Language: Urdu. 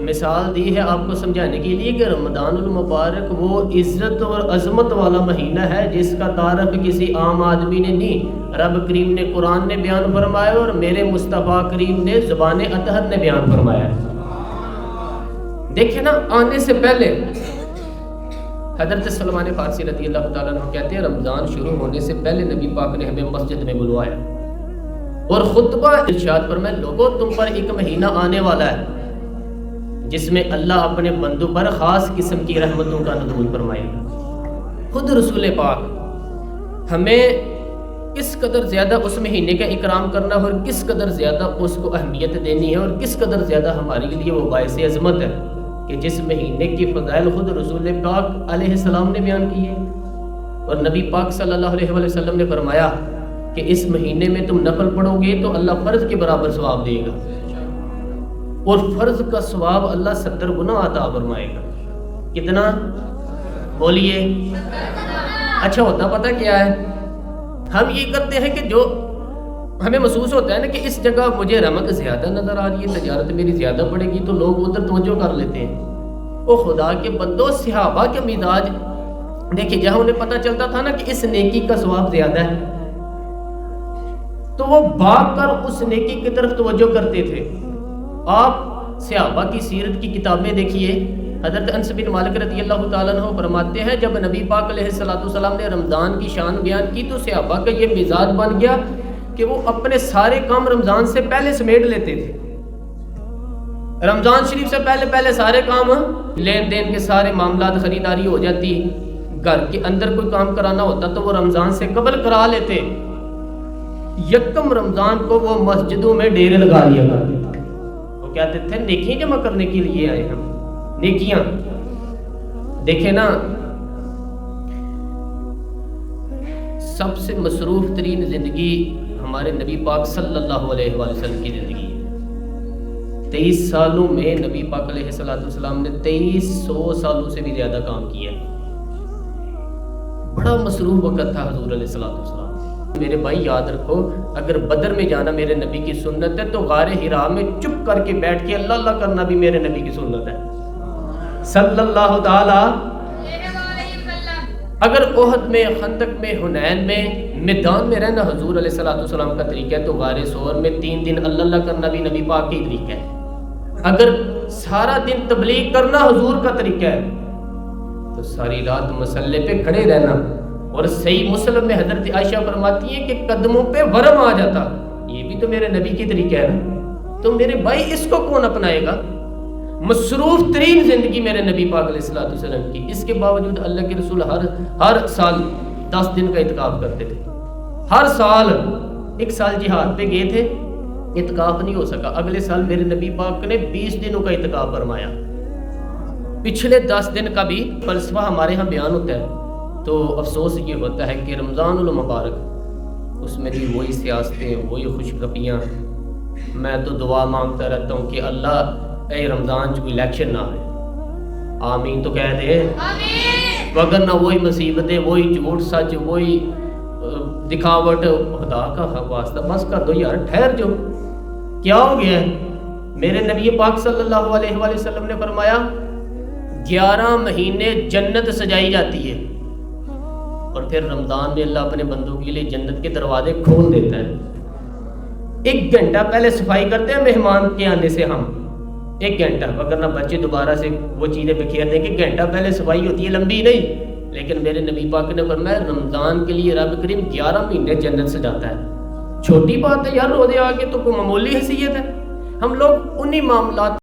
مثال دی ہے آپ کو سمجھانے کے لیے کہ رمضان المبارک وہ عزت اور عظمت والا مہینہ ہے جس کا تعارف کسی عام آدمی نے نہیں، رب کریم نے قرآن نے بیان فرمایا اور میرے مصطفیٰ کریم نے زبان اطہر نے بیان فرمایا۔ دیکھیں نا، آنے سے پہلے حضرت سلمان فارسی رضی اللہ تعالیٰ عنہ کہتے ہیں رمضان شروع ہونے سے پہلے نبی پاک نے ہمیں مسجد میں بلوایا اور خطبہ ارشاد فرمایا، لوگوں تم پر ایک مہینہ آنے والا ہے جس میں اللہ اپنے بندوں پر خاص قسم کی رحمتوں کا نزول فرمائے گا۔ خود رسول پاک ہمیں کس قدر زیادہ اس مہینے کا اکرام کرنا اور کس قدر زیادہ اس کو اہمیت دینی ہے اور کس قدر زیادہ ہمارے لیے وہ باعث عظمت ہے کہ جس مہینے کی فضائل خود رسول پاک علیہ السلام نے بیان کی ہے، اور نبی پاک صلی اللہ علیہ وسلم نے فرمایا کہ اس مہینے میں تم نفل پڑھو گے تو اللہ فرض کے برابر ثواب دے گا، اور فرض کا ثواب اللہ 70 گنا عطا فرمائے گا۔ کتنا؟ بولیے۔ اچھا ہوتا پتہ کیا ہے؟ ہم یہ کرتے ہیں کہ جو ہمیں محسوس ہوتا ہے نا کہ اس جگہ مجھے رمق زیادہ نظر آ رہی ہے، تجارت میری زیادہ پڑے گی، تو لوگ ادھر توجہ کر لیتے ہیں۔ وہ خدا کے بندوں، صحابہ کے مزاج دیکھیں، جہاں انہیں پتہ چلتا تھا نا کہ اس نیکی کا ثواب زیادہ ہے تو وہ بھاگ کر اس نیکی کی طرف توجہ کرتے تھے۔ آپ صحابہ کی سیرت کی کتابیں دیکھیے، حضرت انس بن مالک رضی اللہ تعالیٰ عنہ فرماتے ہیں جب نبی پاک علیہ السلام نے رمضان کی شان بیان کی تو صحابہ کا یہ مزاج بن گیا کہ وہ اپنے سارے کام رمضان سے پہلے سمیٹ لیتے تھے۔ رمضان شریف سے پہلے سارے کام، لین دین کے سارے معاملات، خریداری ہو جاتی، گھر کے اندر کوئی کام کرانا ہوتا تو وہ رمضان سے قبل کرا لیتے۔ یکم رمضان کو وہ مسجدوں میں ڈیرے لگا لیا کرتے، وہ کہتے تھے نیکیاں جمع کرنے کے لیے آئے ہم، نیکیاں۔ دیکھیں نا، سب سے مصروف ترین زندگی ہمارے نبی پاک صلی اللہ علیہ وآلہ وسلم کی زندگی ہے۔ 23 سالوں میں نبی پاک علیہ السلام نے 2300 سالوں سے بھی زیادہ کام کیا۔ بڑا مصروف وقت تھا حضور علیہ السلام۔ میرے بھائی یاد رکھو، اگر بدر میں جانا میرے نبی کی سنت ہے تو غار حرا میں چپ کر کے بیٹھ کے اللہ اللہ کرنا بھی میرے نبی کی سنت ہے صلی اللہ تعالی۔ اگر احد میں، خندق میں، حنین میں، میدان میں رہنا حضور علیہ السلام کا طریقہ ہے تو غار ثور میں 3 دن اللہ اللہ کرنا بھی نبی پاک کی طریقہ ہے۔ اگر سارا دن تبلیغ کرنا حضور کا طریقہ ہے تو ساری رات مسلح پہ کھڑے رہنا، اور صحیح مسلم میں حضرت عائشہ فرماتی ہیں کہ قدموں پہ ورم آ جاتا، یہ بھی تو میرے نبی کی طریقہ ہے نا۔ تو میرے بھائی اس کو کون اپنائے گا؟ مصروف ترین زندگی میرے نبی پاک علیہ السلام کی، اس کے باوجود اللہ کے رسول ہر سال 10 دن کا اعتکاف کرتے تھے۔ ہر سال، ایک سال جہاد پہ گئے تھے، اعتکاف نہیں ہو سکا، اگلے سال میرے نبی پاک نے 20 دنوں کا اعتکاف فرمایا۔ پچھلے 10 دن کا بھی فلسفہ ہمارے ہاں بیان ہوتا ہے، تو افسوس یہ ہوتا ہے کہ رمضان المبارک اس میں بھی وہی سیاستیں، وہی خوشگپیاں۔ میں تو دعا مانگتا رہتا ہوں کہ اللہ اے رمضان جو الیکشن نہ آئے، آمین تو کہہ دے، وگر نہ وہی مصیبتیں، وہی جھوٹ سچ، وہی دکھاوٹ، خدا کا واسطہ بس کر دو یار، ٹھہر جو، کیا ہو گیا ہے؟ میرے نبی پاک صلی اللہ علیہ وآلہ وسلم نے فرمایا 11 مہینے جنت سجائی جاتی ہے، اور پھر رمضان میں اللہ اپنے بندوں کے لیے جنت کے دروازے کھول دیتا ہے۔ 1 گھنٹہ پہلے صفائی کرتے ہیں مہمان کے آنے سے، ہم 1 گھنٹہ، وگرنہ بچے دوبارہ سے وہ چیزیں بکھیر دیں کہ گھنٹہ پہلے صفائی ہوتی ہے، لمبی نہیں، لیکن میرے نبی پاک نے فرمایا رمضان کے لیے رب کریم 11 مہینے جنت سجاتا ہے۔ چھوٹی بات ہے یار، روزے آگے تو کوئی معمولی حیثیت ہے، ہم لوگ انہی معاملات